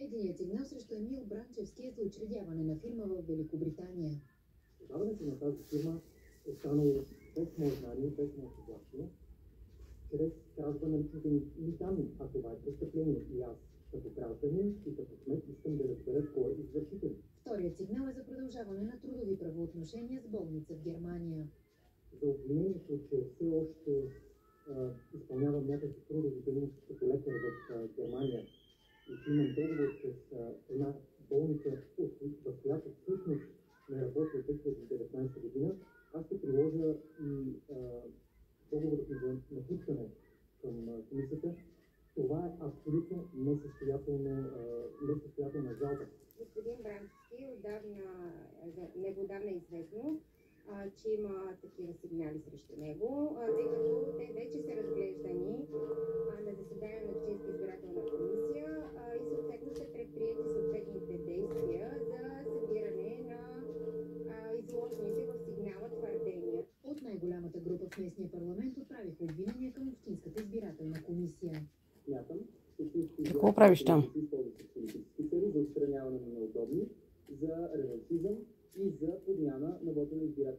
Медийният сигнал срещу Емил Бранчевски е за учредяване на фирма в Великобритания. Създаването на тази фирма е станало без мое знание, без мое съгласие, чрез кражба на личните ми данни, а това е престъпление. И аз, като гражданин и като кмет, искам да разбера кой е извършител. Вторият сигнал е за продължаване на трудови правоотношения с болница в Германия. За обвинението, че все още изпълнявам някакви трудови дейности като лекар в Германия и че имам договор с една болница, в която всъщност не работи от 2019 година, аз ще приложа и договорът ми за напускане към комисията. Това е абсолютно несъстоятелна жалба. Господин Бранчевски, отдавна е известно, че има такива сигнали срещу него, тъй като те вече са разглеждани на заседание на Общинска избирателна комисия и съответно са предприети съответните действия за събиране на изложените в сигнала твърдения. От най-голямата група в местния парламент отправиха обвинения към Общинската избирателна комисия. Какво правиш там? За отстраняване на неудобни, за реваншизъм и за подмяна на вота на избирателите.